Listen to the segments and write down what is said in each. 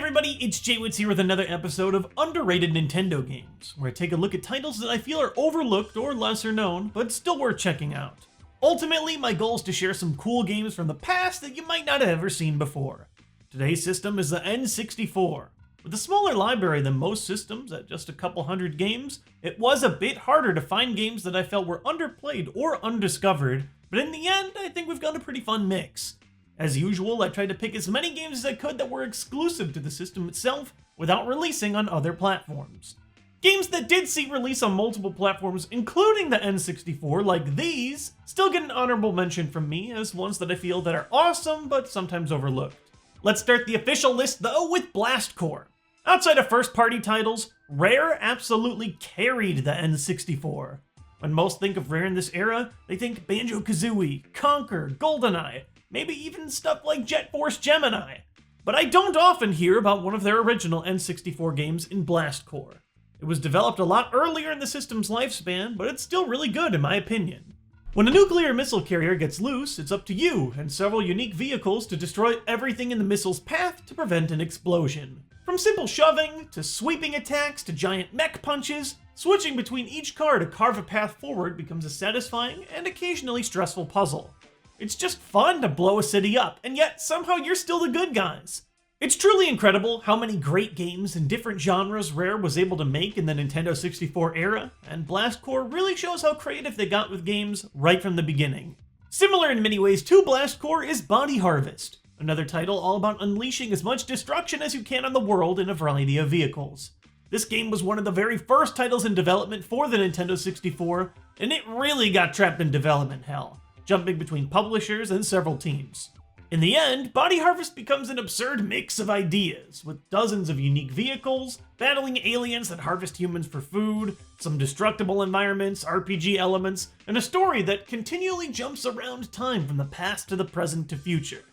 everybody, it's Jaywitz here with another episode of Underrated Nintendo Games, where I take a look at titles that I feel are overlooked or lesser known, but still worth checking out. Ultimately, my goal is to share some cool games from the past that you might not have ever seen before. Today's system is the N64. With a smaller library than most systems at just a couple hundred games, it was a bit harder to find games that I felt were underplayed or undiscovered, but in the end, I think we've got a pretty fun mix. As usual, I tried to pick as many games as I could that were exclusive to the system itself without releasing on other platforms. Games that did see release on multiple platforms, including the N64, like these, still get an honorable mention from me as ones that I feel that are awesome but sometimes overlooked. Let's start the official list though with Blast Corps. Outside of first-party titles, Rare absolutely carried the N64. When most think of Rare in this era, they think Banjo-Kazooie, Conker, GoldenEye, maybe even stuff like Jet Force Gemini. But I don't often hear about one of their original N64 games in Blast Corps. It was developed a lot earlier in the system's lifespan, but it's still really good in my opinion. When a nuclear missile carrier gets loose, it's up to you and several unique vehicles to destroy everything in the missile's path to prevent an explosion. From simple shoving, to sweeping attacks, to giant mech punches, switching between each car to carve a path forward becomes a satisfying and occasionally stressful puzzle. It's just fun to blow a city up, and yet somehow you're still the good guys. It's truly incredible how many great games in different genres Rare was able to make in the Nintendo 64 era, and Blast Corps really shows how creative they got with games right from the beginning. Similar in many ways to Blast Corps is Body Harvest, another title all about unleashing as much destruction as you can on the world in a variety of vehicles. This game was one of the very first titles in development for the Nintendo 64, and it really got trapped in development hell, jumping between publishers and several teams. In the end, Body Harvest becomes an absurd mix of ideas, with dozens of unique vehicles, battling aliens that harvest humans for food, some destructible environments, RPG elements, and a story that continually jumps around time from the past to the present to future.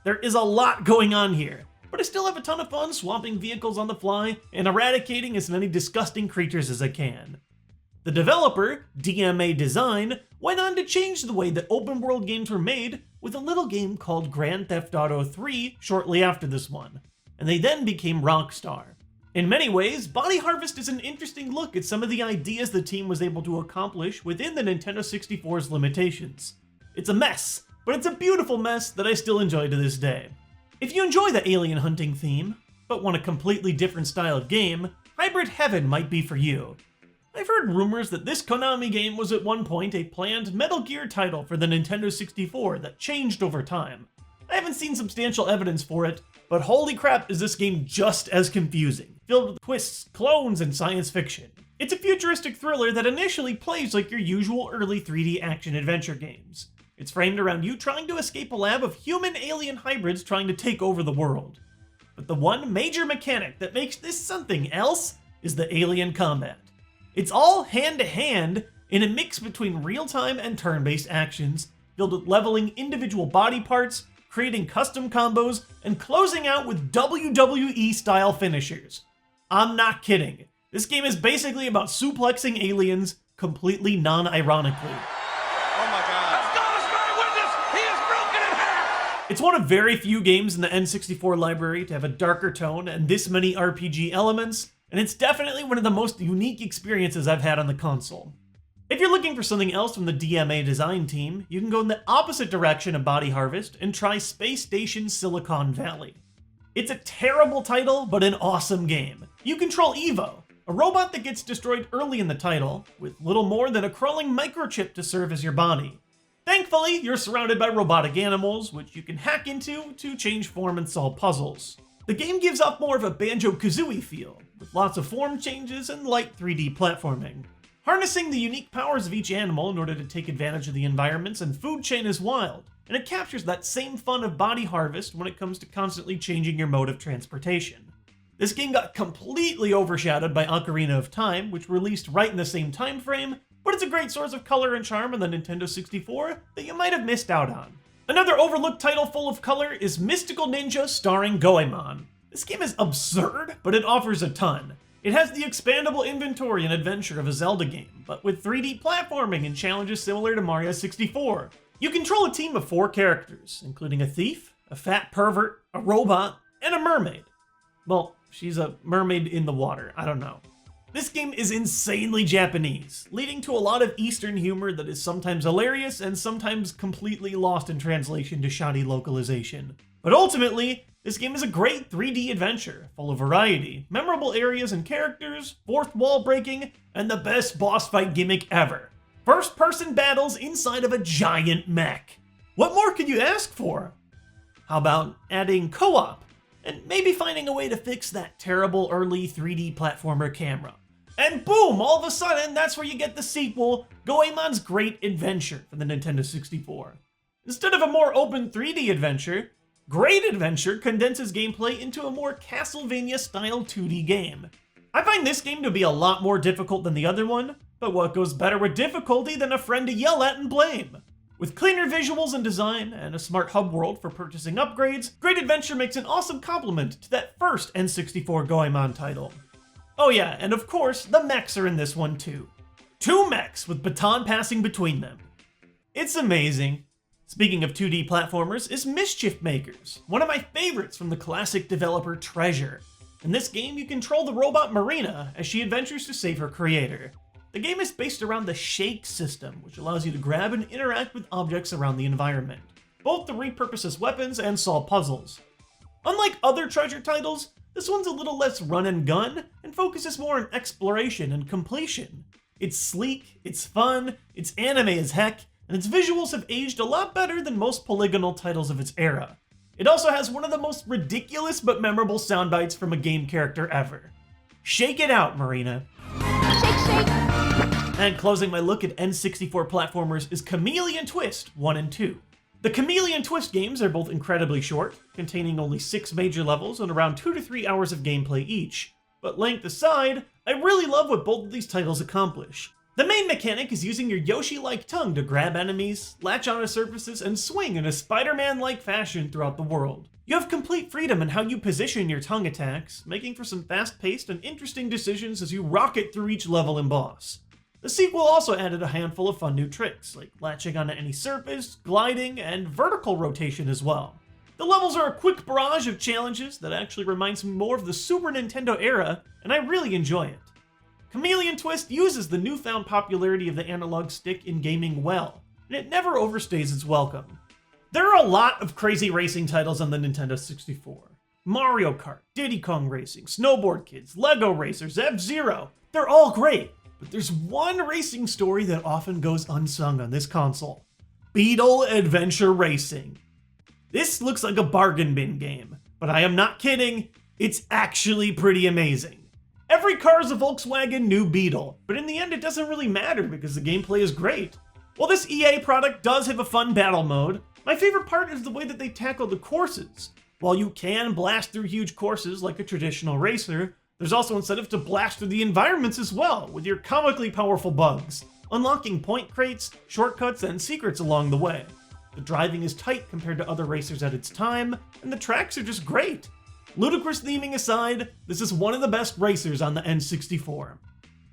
There is a lot going on here, but I still have a ton of fun swapping vehicles on the fly and eradicating as many disgusting creatures as I can. The developer, DMA Design, went on to change the way that open-world games were made with a little game called Grand Theft Auto 3 shortly after this one, and they then became Rockstar. In many ways, Body Harvest is an interesting look at some of the ideas the team was able to accomplish within the Nintendo 64's limitations. It's a mess, but it's a beautiful mess that I still enjoy to this day. If you enjoy the alien hunting theme, but want a completely different style of game, Hybrid Heaven might be for you. I've heard rumors that this Konami game was at one point a planned Metal Gear title for the Nintendo 64 that changed over time. I haven't seen substantial evidence for it, but holy crap is this game just as confusing, filled with twists, clones, and science fiction. It's a futuristic thriller that initially plays like your usual early 3D action-adventure games. It's framed around you trying to escape a lab of human-alien hybrids trying to take over the world. But the one major mechanic that makes this something else is the alien combat. It's all hand-to-hand in a mix between real-time and turn-based actions, filled with leveling individual body parts, creating custom combos, and closing out with WWE-style finishers. I'm not kidding. This game is basically about suplexing aliens completely non-ironically. Oh my god. Astonished by witness! He is broken in half! It's one of very few games in the N64 library to have a darker tone and this many RPG elements, and it's definitely one of the most unique experiences I've had on the console. If you're looking for something else from the DMA Design team, you can go in the opposite direction of Body Harvest and try Space Station Silicon Valley. It's a terrible title, but an awesome game. You control Evo, a robot that gets destroyed early in the title, with little more than a crawling microchip to serve as your body. Thankfully, you're surrounded by robotic animals, which you can hack into to change form and solve puzzles. The game gives off more of a Banjo-Kazooie feel, with lots of form changes and light 3D platforming. Harnessing the unique powers of each animal in order to take advantage of the environments and food chain is wild, and it captures that same fun of Body Harvest when it comes to constantly changing your mode of transportation. This game got completely overshadowed by Ocarina of Time, which released right in the same time frame, but it's a great source of color and charm in the Nintendo 64 that you might have missed out on. Another overlooked title full of color is Mystical Ninja starring Goemon. This game is absurd, but it offers a ton. It has the expandable inventory and adventure of a Zelda game, but with 3D platforming and challenges similar to Mario 64. You control a team of 4 characters, including a thief, a fat pervert, a robot, and a mermaid. Well, she's a mermaid in the water, I don't know. This game is insanely Japanese, leading to a lot of Eastern humor that is sometimes hilarious and sometimes completely lost in translation to shoddy localization. But ultimately, this game is a great 3D adventure, full of variety, memorable areas and characters, fourth wall breaking, and the best boss fight gimmick ever. First-person battles inside of a giant mech. What more could you ask for? How about adding co-op, and maybe finding a way to fix that terrible early 3D platformer camera? And boom, all of a sudden, that's where you get the sequel, Goemon's Great Adventure for the Nintendo 64. Instead of a more open 3D adventure, Great Adventure condenses gameplay into a more Castlevania-style 2D game. I find this game to be a lot more difficult than the other one, but what goes better with difficulty than a friend to yell at and blame? With cleaner visuals and design, and a smart hub world for purchasing upgrades, Great Adventure makes an awesome complement to that first N64 Goemon title. Oh yeah, and of course, the mechs are in this one too. 2 mechs with baton passing between them. It's amazing. Speaking of 2D platformers is Mischiefmakers, one of my favorites from the classic developer Treasure. In this game, you control the robot Marina as she adventures to save her creator. The game is based around the Shake system, which allows you to grab and interact with objects around the environment, both to repurpose as weapons and solve puzzles. Unlike other Treasure titles, this one's a little less run and gun, and focuses more on exploration and completion. It's sleek, it's fun, it's anime as heck, and its visuals have aged a lot better than most polygonal titles of its era. It also has one of the most ridiculous but memorable soundbites from a game character ever. Shake it out, Marina. Shake, shake. And closing my look at N64 platformers is Chameleon Twist 1 and 2. The Chameleon Twist games are both incredibly short, containing only 6 major levels and around 2 to 3 hours of gameplay each. But length aside, I really love what both of these titles accomplish. The main mechanic is using your Yoshi-like tongue to grab enemies, latch onto surfaces, and swing in a Spider-Man-like fashion throughout the world. You have complete freedom in how you position your tongue attacks, making for some fast-paced and interesting decisions as you rocket through each level and boss. The sequel also added a handful of fun new tricks, like latching onto any surface, gliding, and vertical rotation as well. The levels are a quick barrage of challenges that actually reminds me more of the Super Nintendo era, and I really enjoy it. Chameleon Twist uses the newfound popularity of the analog stick in gaming well, and it never overstays its welcome. There are a lot of crazy racing titles on the Nintendo 64. Mario Kart, Diddy Kong Racing, Snowboard Kids, Lego Racers, F-Zero. They're all great, but there's one racing story that often goes unsung on this console. Bitola Adventure Racing. This looks like a bargain bin game, but I am not kidding, it's actually pretty amazing. Every car is a Volkswagen New Beetle, but in the end it doesn't really matter because the gameplay is great. While this EA product does have a fun battle mode, my favorite part is the way that they tackle the courses. While you can blast through huge courses like a traditional racer, there's also incentive to blast through the environments as well, with your comically powerful bugs, unlocking point crates, shortcuts, and secrets along the way. The driving is tight compared to other racers at its time, and the tracks are just great. Ludicrous theming aside, this is one of the best racers on the N64.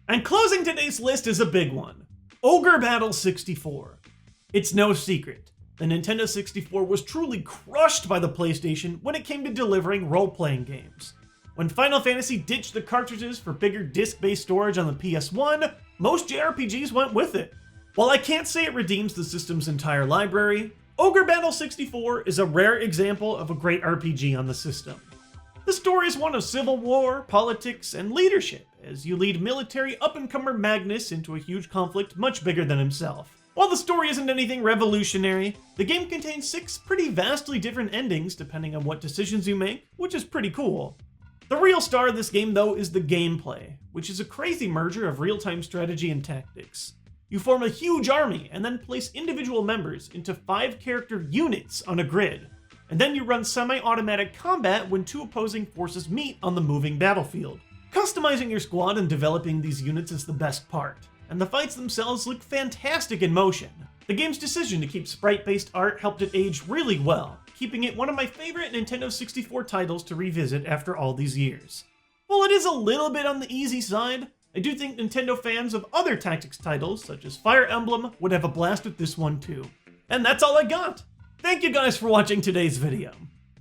And closing today's list is a big one. Ogre Battle 64. It's no secret, the Nintendo 64 was truly crushed by the PlayStation when it came to delivering role-playing games. When Final Fantasy ditched the cartridges for bigger disc-based storage on the PS1, most JRPGs went with it. While I can't say it redeems the system's entire library, Ogre Battle 64 is a rare example of a great RPG on the system. The story is one of civil war, politics, and leadership, as you lead military up-and-comer Magnus into a huge conflict much bigger than himself. While the story isn't anything revolutionary, the game contains 6 pretty vastly different endings depending on what decisions you make, which is pretty cool. The real star of this game, though, is the gameplay, which is a crazy merger of real-time strategy and tactics. You form a huge army and then place individual members into 5-character units on a grid, and then you run semi-automatic combat when 2 opposing forces meet on the moving battlefield. Customizing your squad and developing these units is the best part, and the fights themselves look fantastic in motion. The game's decision to keep sprite-based art helped it age really well, keeping it one of my favorite Nintendo 64 titles to revisit after all these years. While it is a little bit on the easy side, I do think Nintendo fans of other tactics titles, such as Fire Emblem, would have a blast with this one too. And that's all I got! Thank you guys for watching today's video.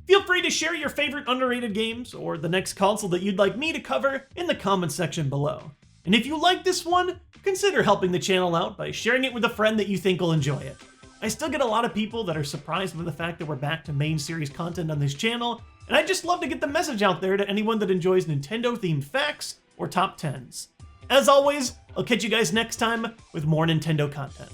Feel free to share your favorite underrated games or the next console that you'd like me to cover in the comment section below. And if you like this one, consider helping the channel out by sharing it with a friend that you think will enjoy it. I still get a lot of people that are surprised by the fact that we're back to main series content on this channel, and I'd just love to get the message out there to anyone that enjoys Nintendo-themed facts or top 10s. As always, I'll catch you guys next time with more Nintendo content.